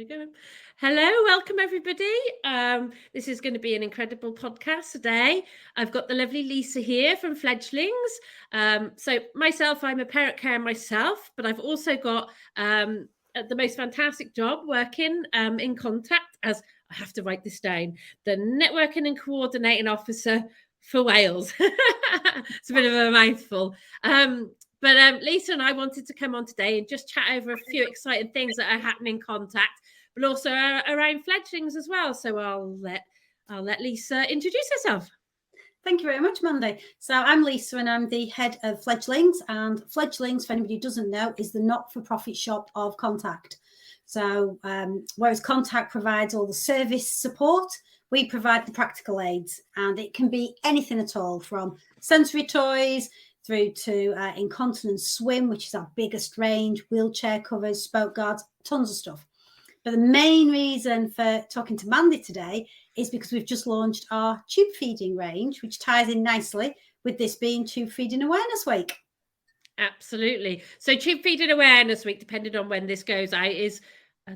go. Hello, welcome everybody. This is going to be an incredible podcast today. I've got the lovely Lisa here from Fledglings. So myself, I'm a parent care myself, but I've also got the most fantastic job working in Contact as, I have to write this down, the Networking and Coordinating Officer for Wales. It's a bit of a mouthful. But Lisa and I wanted to come on today and just chat over a few exciting things that are happening in Contact, but also around Fledglings as well. So I'll let Lisa introduce herself. Thank you very much, Mandy. So I'm Lisa and I'm the head of Fledglings. And Fledglings, for anybody who doesn't know, is the not-for-profit shop of Contact. So whereas Contact provides all the service support, we provide the practical aids. And it can be anything at all, from sensory toys through to incontinence swim, which is our biggest range, wheelchair covers, spoke guards, tons of stuff. But the main reason for talking to Mandy today is because we've just launched our tube feeding range, which ties in nicely with this being Tube Feeding Awareness Week. Absolutely. So Tube Feeding Awareness Week, depending on when this goes out, is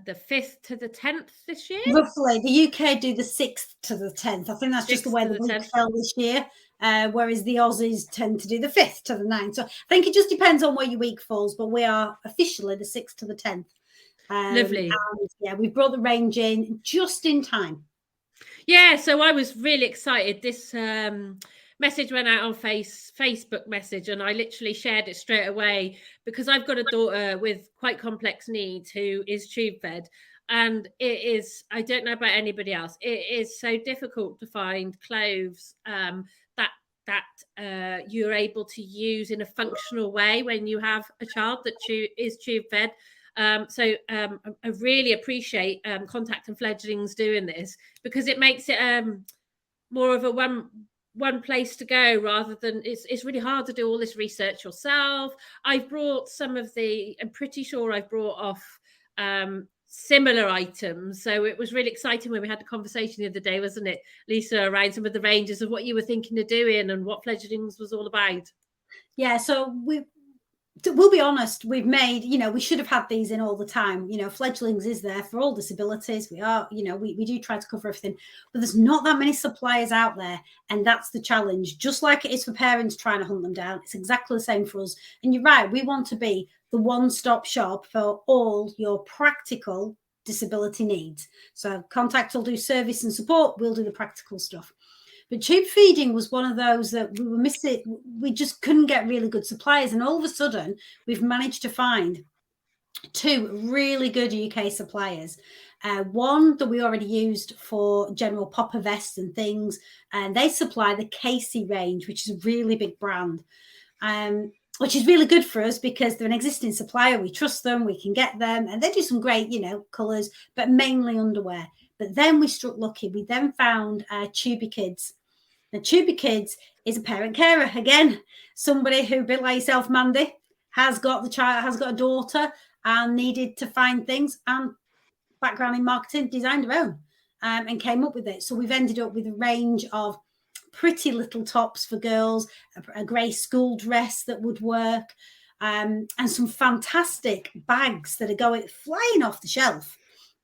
the 5th to the 10th this year? Roughly. The UK do the 6th to the 10th. I think that's just the way the week fell this year, whereas the Aussies tend to do the 5th to the 9th. So I think it just depends on where your week falls, but we are officially the 6th to the 10th. Lovely. And, yeah, we've brought the range in just in time. Yeah, so I was really excited. This message went out on Facebook message, and I literally shared it straight away because I've got a daughter with quite complex needs who is tube fed. And it is, I don't know about anybody else, it is so difficult to find clothes that you're able to use in a functional way when you have a child that is tube fed. So I really appreciate Contact and Fledglings doing this because it makes it more of a one place to go rather than it's really hard to do all this research yourself. I've brought I'm pretty sure I've brought off similar items. So it was really exciting when we had the conversation the other day, wasn't it, Lisa, around some of the ranges of what you were thinking of doing and what Fledglings was all about. Yeah, so we'll be honest, we've made, we should have had these in all the time. Fledglings is there for all disabilities. We are, we do try to cover everything, but there's not that many suppliers out there. And that's the challenge. Just like it is for parents trying to hunt them down, it's exactly the same for us. And you're right, we want to be the one-stop shop for all your practical disability needs. So Contact will do service and support, we'll do the practical stuff. But tube feeding was one of those that we were missing. We just couldn't get really good suppliers. And all of a sudden, we've managed to find two really good UK suppliers. One that we already used for general popper vests and things. And they supply the Casey range, which is a really big brand. Which is really good for us because they're an existing supplier. We trust them. We can get them. And they do some great, colours, but mainly underwear. But then we struck lucky. We then found Tubi Kids. Now, Tubi Kids is a parent carer. Again, somebody who, a bit like yourself, Mandy, has got a daughter and needed to find things and background in marketing, designed her own and came up with it. So we've ended up with a range of pretty little tops for girls, a grey school dress that would work, and some fantastic bags that are flying off the shelf.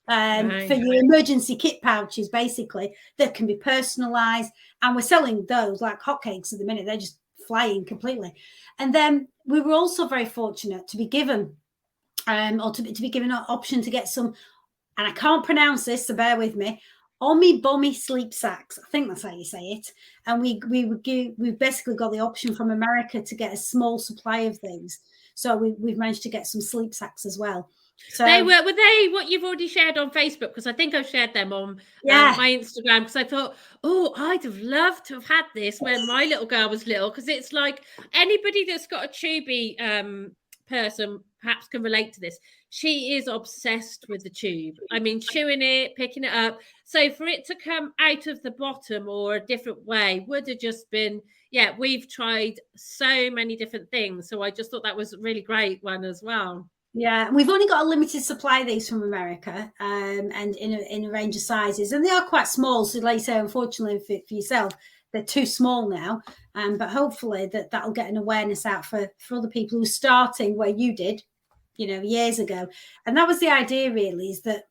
For your emergency kit pouches, basically, that can be personalized. And we're selling those like hotcakes at the minute. They're just flying completely. And then we were also very fortunate to be given, to be given an option to get some, and I can't pronounce this, so bear with me, Omi Bommy sleep sacks. I think that's how you say it. And we basically got the option from America to get a small supply of these. So we've managed to get some sleep sacks as well. So were they what you've already shared on Facebook? Because I think I've shared them on my Instagram. Because I thought, I'd have loved to have had this when my little girl was little. Because it's like anybody that's got a tubey person perhaps can relate to this. She is obsessed with the tube. I mean, chewing it, picking it up. So for it to come out of the bottom or a different way would have just been, we've tried so many different things. So I just thought that was a really great one as well. Yeah, we've only got a limited supply of these from America, and in a range of sizes, and they are quite small. So, like you say, unfortunately for yourself, they're too small now. But hopefully that'll get an awareness out for other people who are starting where you did, years ago. And that was the idea, really, is that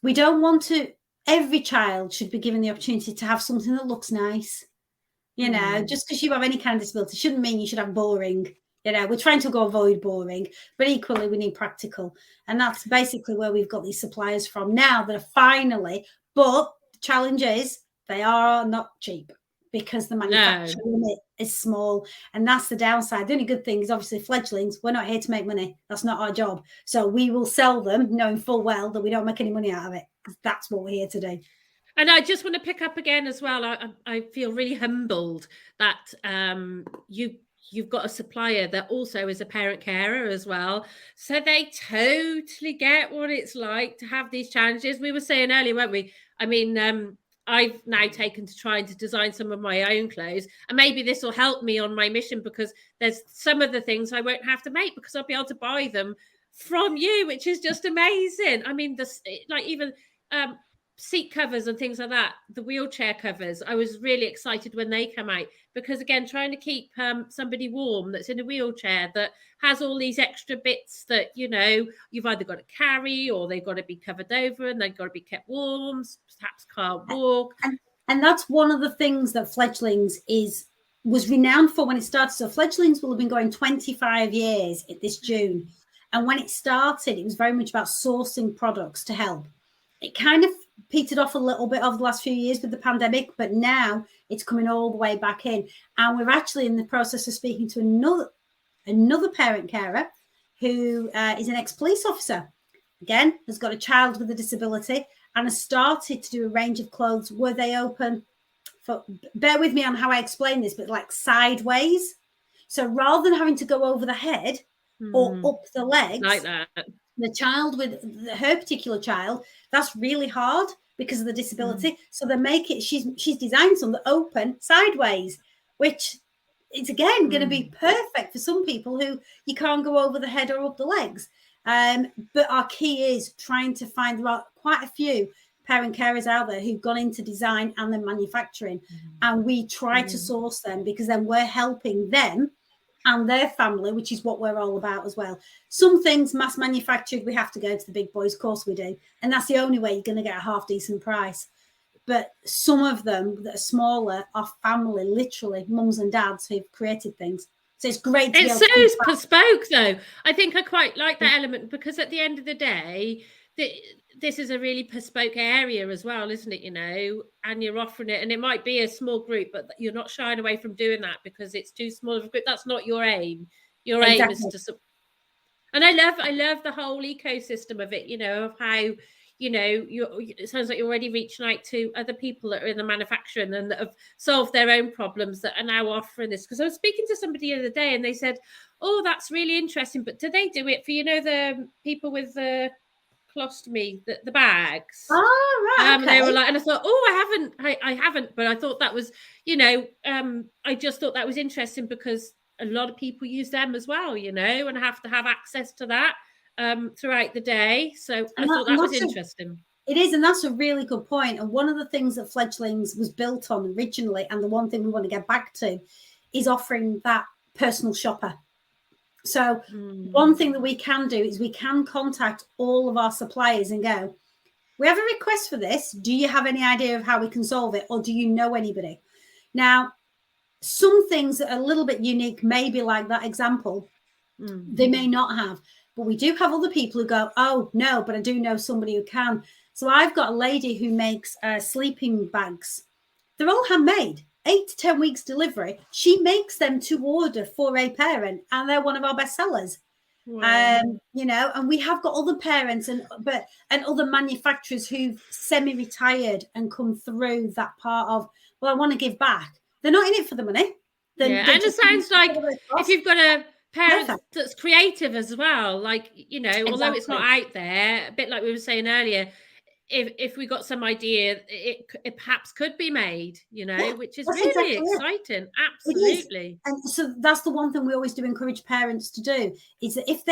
We don't want to, every child should be given the opportunity to have something that looks nice. You know, just because you have any kind of disability shouldn't mean you should have boring. You know, we're trying to avoid boring, but equally we need practical. And that's basically where we've got these suppliers from now that are finally, but the challenge is they are not cheap because the manufacturing limit is small. And that's the downside. The only good thing is obviously fledglings, we're not here to make money. That's not our job. So we will sell them knowing full well that we don't make any money out of it. That's what we're here to do. And I just want to pick up again as well. I feel really humbled that you've got a supplier that also is a parent carer as well. So they totally get what it's like to have these challenges. We were saying earlier, weren't we? I mean, I've now taken to trying to design some of my own clothes, and maybe this will help me on my mission, because there's some of the things I won't have to make because I'll be able to buy them from you, which is just amazing. I mean, like even seat covers and things like that, the wheelchair covers, I was really excited when they come out, because again, trying to keep somebody warm that's in a wheelchair that has all these extra bits that, you know, you've either got to carry or they've got to be covered over and they've got to be kept warm, perhaps can't walk. And that's one of the things that Fledglings was renowned for when it started. So Fledglings will have been going 25 years this June. And when it started, it was very much about sourcing products to help. It kind of petered off a little bit over the last few years with the pandemic, but now it's coming all the way back in. And we're actually in the process of speaking to another parent carer who is an ex-police officer. Again, has got a child with a disability and has started to do a range of clothes where they open, bear with me on how I explain this, but like sideways. So rather than having to go over the head or up the legs, like that. The child with her particular child, that's really hard because of the disability. So they make it, she's designed some that open sideways, which is again going to be perfect for some people who you can't go over the head or up the legs. But our key is trying to find, there are quite a few parent carers out there who've gone into design and then manufacturing, and we try to source them, because then we're helping them and their family, which is what we're all about as well. Some things mass manufactured, we have to go to the big boys, of course we do, and that's the only way you're going to get a half decent price. But some of them that are smaller are family, literally mums and dads who've created things. So it's great. It's so bespoke, though. I think I quite like that element, because at the end of the day, this is a really bespoke area as well, isn't it? You know, and you're offering it, and it might be a small group, but you're not shying away from doing that because it's too small of a group. That's not your aim. Your aim is to. And I love the whole ecosystem of it. You know, of how, you know, it sounds like you're already reaching out to other people that are in the manufacturing and that have solved their own problems that are now offering this. Because I was speaking to somebody the other day and they said, "Oh, that's really interesting, but do they do it for, you know, the people with the colostomy, the bags?" Oh, right. Okay. They were like, and I thought, oh, I haven't, but I thought that was, you know, I just thought that was interesting because a lot of people use them as well, you know, and have to have access to that throughout the day. So I thought that was interesting. It is, and that's a really good point. And one of the things that Fledglings was built on originally, and the one thing we want to get back to, is offering that personal shopper. So one thing that we can do is we can contact all of our suppliers and go, we have a request for this. Do you have any idea of how we can solve it? Or do you know anybody? Now, some things that are a little bit unique, maybe like that example, they may not have. But we do have other people who go, oh, no, but I do know somebody who can. So I've got a lady who makes sleeping bags. They're all handmade. 8 to 10 weeks delivery. She makes them to order for a parent, and they're one of our best sellers. Wow. You know, and we have got other parents and other manufacturers who've semi-retired and come through that part of, well, I want to give back. They're not in it for the money. And it sounds like if you've got a parent that's creative as well, like, you know, although it's not out there, a bit like we were saying earlier, if we got some idea, it perhaps could be made, you know, which is really exciting. Absolutely. And so that's the one thing we always do encourage parents to do, is that if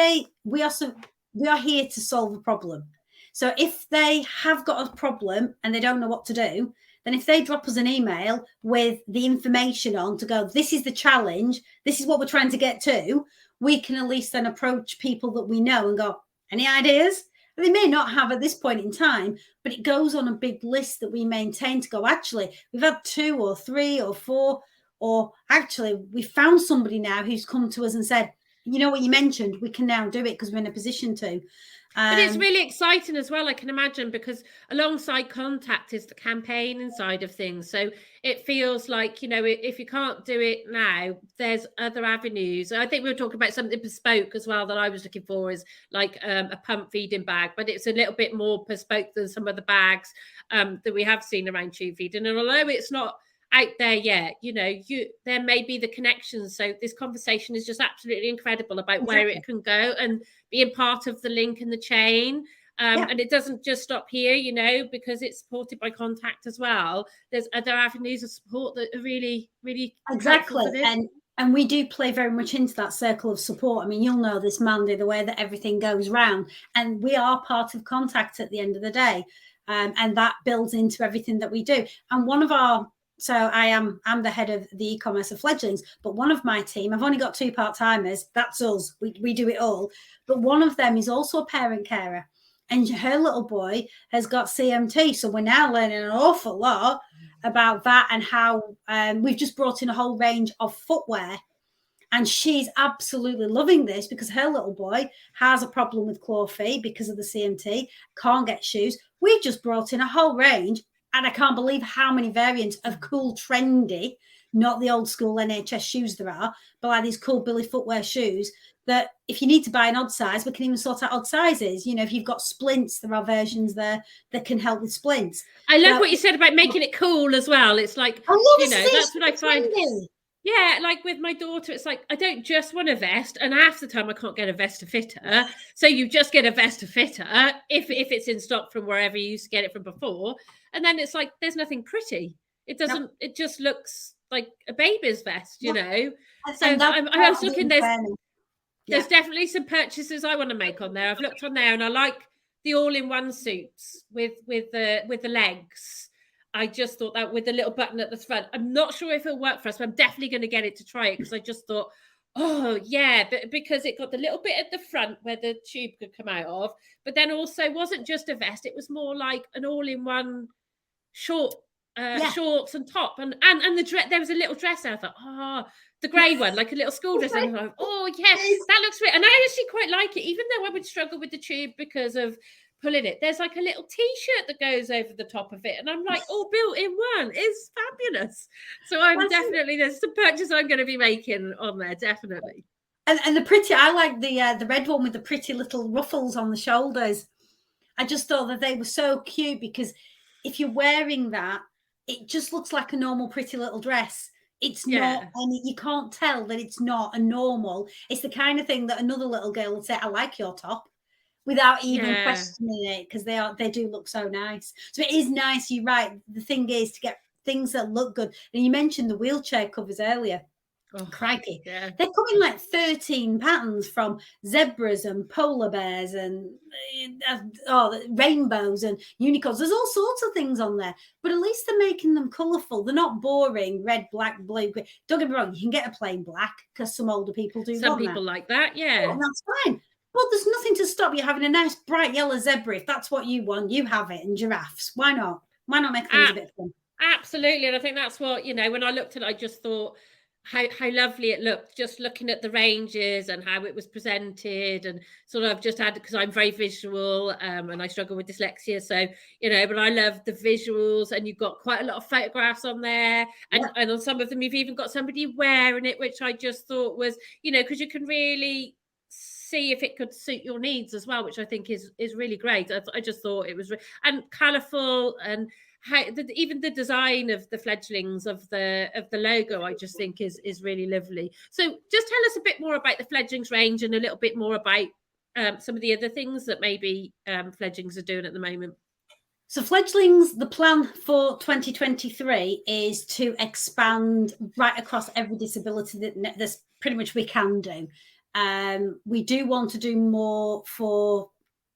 we are here to solve a problem. So if they have got a problem and they don't know what to do, then if they drop us an email with the information on to go, this is the challenge, this is what we're trying to get to, we can at least then approach people that we know and go, any ideas? They may not have at this point in time, but it goes on a big list that we maintain to go, actually, we've had 2 or 3 or 4, or actually, we found somebody now who's come to us and said, you know what you mentioned, we can now do it because we're in a position to. But it's really exciting as well, I can imagine, because alongside Contact is the campaigning side of things. So it feels like, you know, if you can't do it now, there's other avenues. I think we were talking about something bespoke as well that I was looking for, is like a pump feeding bag, but it's a little bit more bespoke than some of the bags that we have seen around tube feeding. And although it's not out there yet, you know, there may be the connections. So this conversation is just absolutely incredible about where it can go and being part of the link in the chain. And it doesn't just stop here, you know, because it's supported by Contact as well. There's other avenues of support that are really, really exactly. And we do play very much into that circle of support. I mean, you'll know this, Mandy, the way that everything goes round, and we are part of Contact at the end of the day. And that builds into everything that we do. And one of our, so I'm the head of the e-commerce of Fledglings, but one of my team, I've only got 2 part-timers, that's us, we do it all, but one of them is also a parent carer, and her little boy has got CMT, so we're now learning an awful lot about that, and how we've just brought in a whole range of footwear, and she's absolutely loving this because her little boy has a problem with claw feet because of the CMT, can't get shoes. We've just brought in a whole range, and I can't believe how many variants of cool, trendy, not the old school NHS shoes there are, but like these cool Billy footwear shoes that if you need to buy an odd size, we can even sort out odd sizes. You know, if you've got splints, there are versions there that can help with splints. I love what you said about making it cool as well. It's like, you know, that's what I find. Trendy. Yeah, like with my daughter, it's like, I don't just want a vest, and half the time I can't get a vest to fit her. So you just get a vest to fit her if it's in stock from wherever you used to get it from before. And then it's like, there's nothing pretty. It doesn't, it just looks like a baby's vest, you know? So I was looking, there's definitely some purchases I want to make on there. I've looked on there and I like the all-in-one suits with the legs. I just thought that with the little button at the front. I'm not sure if it'll work for us, but I'm definitely going to get it to try it because I just thought, oh yeah, but because it got the little bit at the front where the tube could come out of, but then also wasn't just a vest, it was more like an all-in-one shorts and top, and the dress. There was a little dress there. I thought, the grey one, like a little school dress. And I thought, oh yes, that looks great. And I actually quite like it, even though I would struggle with the tube because of pulling it. There's like a little t-shirt that goes over the top of it, and I'm like, all built in one. It's fabulous. So there's some purchase I'm going to be making on there, definitely. And the pretty, I like the red one with the pretty little ruffles on the shoulders. I just thought that they were so cute because if you're wearing that, it just looks like a normal pretty little dress. It's not, and you can't tell that it's not a normal. It's the kind of thing that another little girl would say, I like your top, without even questioning it, because they do look so nice. So it is nice, you're right. The thing is to get things that look good. And you mentioned the wheelchair covers earlier. Oh, crikey. Yeah. They come in like 13 patterns, from zebras and polar bears and rainbows and unicorns. There's all sorts of things on there, but at least they're making them colourful. They're not boring, red, black, blue. Don't get me wrong, you can get a plain black because some older people do. Some people like that, yeah. And that's fine. But there's nothing to stop you having a nice bright yellow zebra. If that's what you want, you have it. And giraffes. Why not? Why not make things a bit fun? Absolutely. And I think that's what, you know, when I looked at it, I just thought how lovely it looked, just looking at the ranges and how it was presented, and sort of just had, because I'm very visual and I struggle with dyslexia. So, you know, but I love the visuals, and you've got quite a lot of photographs on there. And on some of them, you've even got somebody wearing it, which I just thought was, you know, because you can really see if it could suit your needs as well, which I think is really great. I just thought it was and colourful, and how even the design of the fledglings of the logo, I just think is really lovely. So just tell us a bit more about the fledglings range, and a little bit more about some of the other things that maybe fledglings are doing at the moment. So fledglings, the plan for 2023 is to expand right across every disability that there's pretty much we can do. We do want to do more for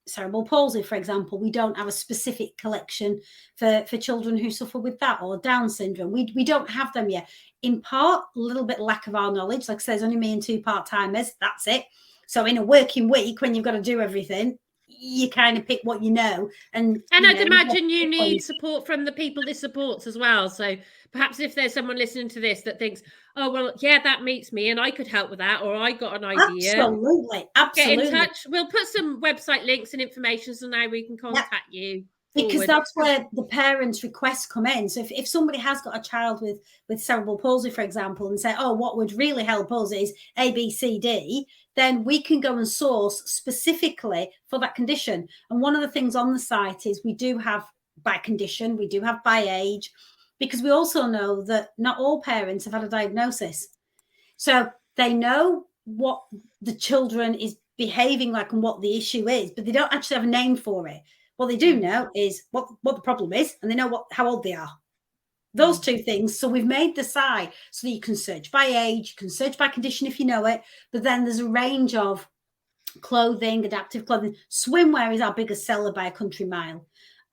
cerebral palsy, for example. We don't have a specific collection for children who suffer with that, or Down syndrome. We don't have them yet. In part, a little bit lack of our knowledge. Like I say, there's only me and 2 part-timers. That's it. So in a working week, when you've got to do everything, you kind of pick what you know. And I'd imagine you need support from the people this supports as well. So perhaps if there's someone listening to this that thinks, oh, well, yeah, that meets me and I could help with that, or I got an idea. Absolutely. Get in touch. We'll put some website links and information so now we can contact you. Because that's where the parents' requests come in. So if somebody has got a child with cerebral palsy, for example, and say, oh, what would really help us is A, B, C, D, then we can go and source specifically for that condition. And one of the things on the site is we do have by condition, we do have by age, because we also know that not all parents have had a diagnosis. So they know what the children is behaving like and what the issue is, but they don't actually have a name for it. What they do know is what the problem is, and they know how old they are. Those two things. So we've made the site so that you can search by age, you can search by condition if you know it, but then there's a range of clothing, adaptive clothing. Swimwear is our biggest seller by a country mile.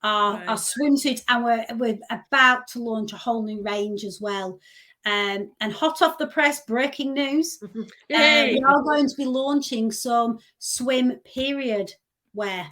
Our swimsuits, and we're about to launch a whole new range as well. And hot off the press, breaking news. We are going to be launching some swim period wear.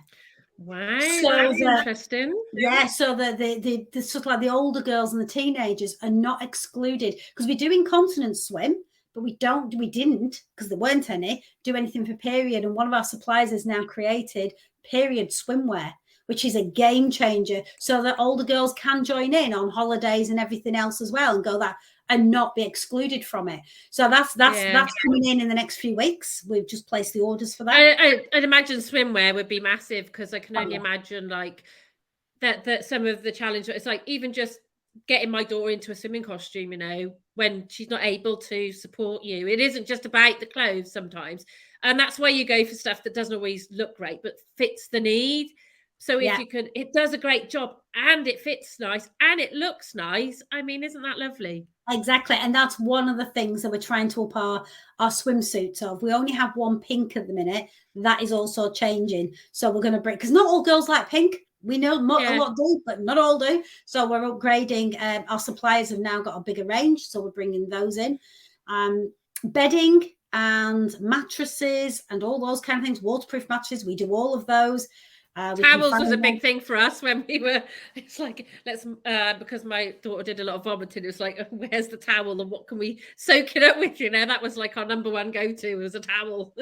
Wow, so that's interesting. Yeah, so the sort of like the older girls and the teenagers are not excluded, because we do incontinence swim, but we didn't, because there weren't any, do anything for period. And one of our suppliers has now created period swimwear, which is a game changer, so that older girls can join in on holidays and everything else as well, and go that and not be excluded from it. So that's coming in the next few weeks. We've just placed the orders for that. I'd imagine swimwear would be massive, because I can only imagine like that some of the challenge, it's like even just getting my daughter into a swimming costume, when she's not able to support you. It isn't just about the clothes sometimes. And that's where you go for stuff that doesn't always look great, but fits the need. So if you can, it does a great job and it fits nice and it looks nice. I mean, isn't that lovely? Exactly. And that's one of the things that we're trying to up our swimsuits of. We only have one pink at the minute. That is also changing. So we're going to bring, because not all girls like pink. We know a lot do, but not all do. So we're upgrading. Our suppliers have now got a bigger range. So we're bringing those in. Bedding and mattresses and all those kind of things. Waterproof mattresses. We do all of those. Towels was a big thing for us when we were, it's like, let's, because my daughter did a lot of vomiting, it was like, where's the towel and what can we soak it up with? That was like our number one go-to, was a towel.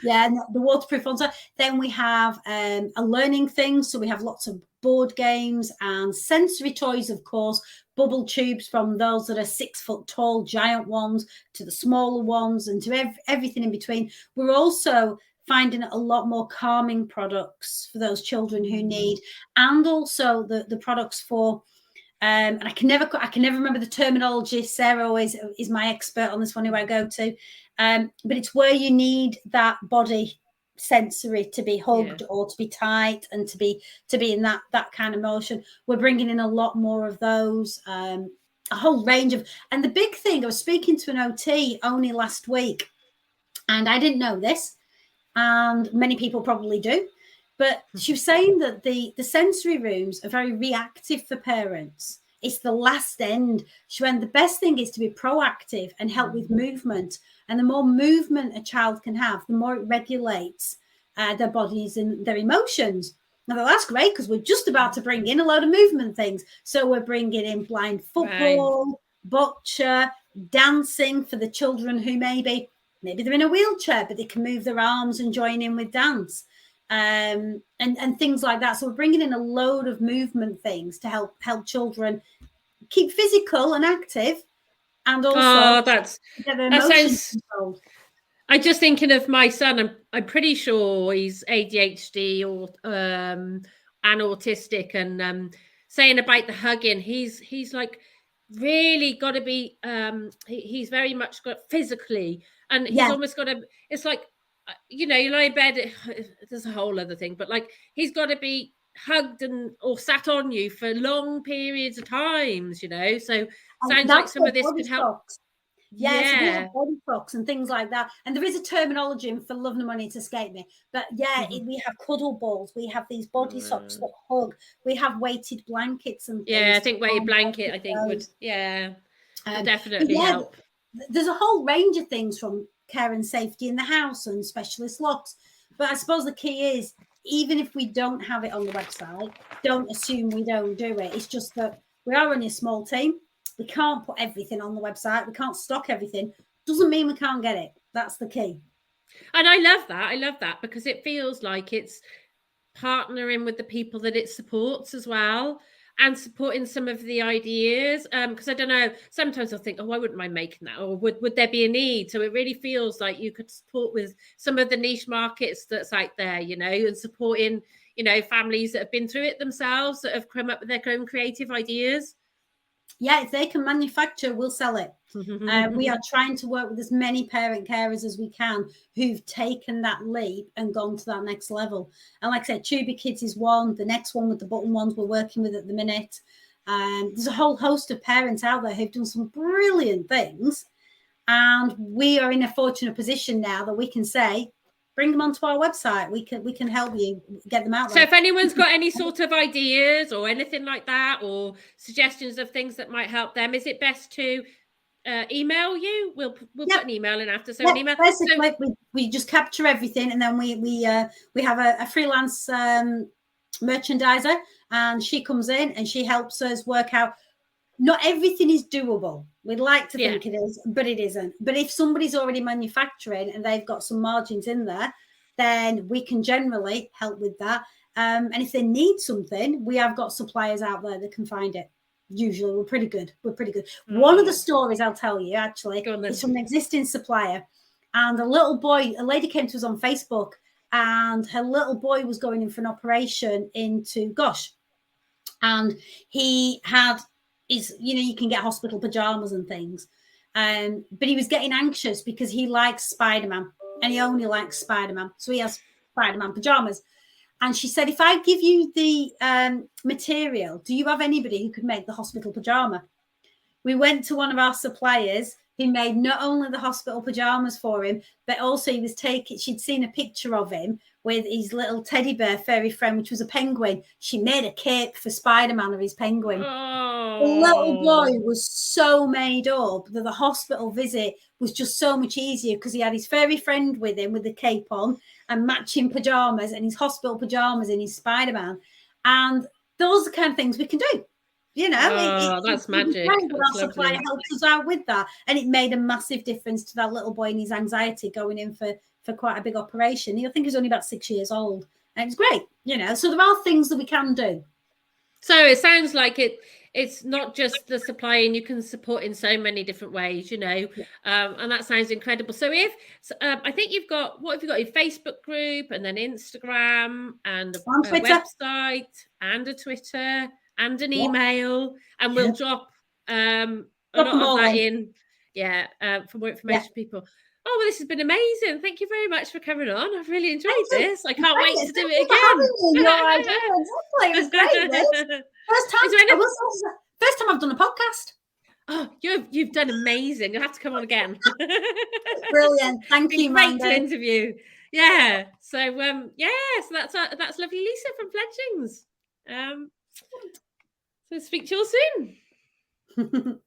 Yeah, and the waterproof ones. Then we have a learning thing. So we have lots of board games and sensory toys, of course, bubble tubes, from those that are 6 foot tall, giant ones, to the smaller ones, and to everything in between. We're also finding a lot more calming products for those children who need, and also the products for, and I can never remember the terminology. Sarah always is my expert on this one, who I go to, but it's where you need that body sensory to be hugged or to be tight and to be in that kind of motion. We're bringing in a lot more of those, a whole range of. And the big thing, I was speaking to an OT only last week, and I didn't know this, and many people probably do, but she was saying that the sensory rooms are very reactive for parents. It's the last end. She went, the best thing is to be proactive and help with movement. And the more movement a child can have, the more it regulates their bodies and their emotions. Now, that's great, because we're just about to bring in a load of movement things. So we're bringing in blind football, bocce, dancing for the children who maybe they're in a wheelchair, but they can move their arms and join in with dance, and things like that. So we're bringing in a load of movement things to help children keep physical and active, and also that sounds controlled. I'm just thinking of my son. I'm pretty sure he's ADHD or and autistic, and saying about the hugging, he's like really got to be he's very much got physically, and he's almost got to, it's like, you lie in bed, there's a whole other thing, but like he's got to be hugged or sat on you for long periods of times, so sounds like some of this could help. Yeah, so we have body socks and things like that. And there is a terminology, and for love nor money to escape me. But we have cuddle balls. We have these body socks that hug. We have weighted blankets and things. Yeah, I think weighted blanket, I think would, definitely help. There's a whole range of things, from care and safety in the house and specialist locks. But I suppose the key is even if we don't have it on the website, don't assume we don't do it. It's just that we are only a small team. We can't put everything on the website. We can't stock everything. Doesn't mean we can't get it. That's the key. And I love that. I love that because it feels like it's partnering with the people that it supports as well, and supporting some of the ideas. Because I don't know, sometimes I'll think, oh, I wouldn't mind making that, or would there be a need? So it really feels like you could support with some of the niche markets that's out there, you know, and supporting, you know, families that have been through it themselves, that have come up with their own creative ideas. Yeah, if they can manufacture, we'll sell it. We are trying to work with as many parent carers as we can who've taken that leap and gone to that next level. And like I said, Tubi Kids is one. The next one with the button ones we're working with at the minute. There's a whole host of parents out there who've done some brilliant things. And we are in a fortunate position now that we can say, bring them onto our website. We can help you get them out there. So if anyone's got any sort of ideas or anything like that, or suggestions of things that might help them, is it best to email you? We'll put an email in after. So an email. Basically, we just capture everything, and then we have a freelance merchandiser, and she comes in and she helps us work out. Not everything is doable. We'd like to think it is, but it isn't. But if somebody's already manufacturing and they've got some margins in there, then we can generally help with that. And if they need something, we have got suppliers out there that can find it. Usually we're pretty good. One of the stories I'll tell you actually is from an existing supplier. And a lady came to us on Facebook, and her little boy was going in for an operation into Gosh. And he had you can get hospital pajamas and things. But he was getting anxious because he likes Spider-Man, and he only likes Spider-Man. So he has Spider-Man pajamas. And she said, if I give you the material, do you have anybody who could make the hospital pajama? We went to one of our suppliers who made not only the hospital pajamas for him, but also she'd seen a picture of him with his little teddy bear fairy friend, which was a penguin. She made a cape for Spider-Man of his penguin. The little boy was so made up that the hospital visit was just so much easier because he had his fairy friend with him with the cape on and matching pajamas, and his hospital pajamas and his Spider-Man. And those are the kind of things we can do. You know, that's magic. Our supplier helped us out with that, and it made a massive difference to that little boy and his anxiety going in for quite a big operation. I think he was only about 6 years old, and it's great. You know, so there are things that we can do. So it sounds like it's not just the supply, and you can support in so many different ways, you know, and that sounds incredible. So I think you've got, what have you got? Your Facebook group, and then Instagram, and a website, and a Twitter, and an email, and we'll drop a lot of that in, for more information for people. Oh, well, this has been amazing. Thank you very much for coming on. I've really enjoyed this. I can't wait to do it again. It was great. First time I've done a podcast. Oh, you've done amazing. You'll have to come on again. Brilliant. Thank you, Mandy. Great to interview. Yeah. So so that's lovely Lisa from Fledglings. So speak to you all soon.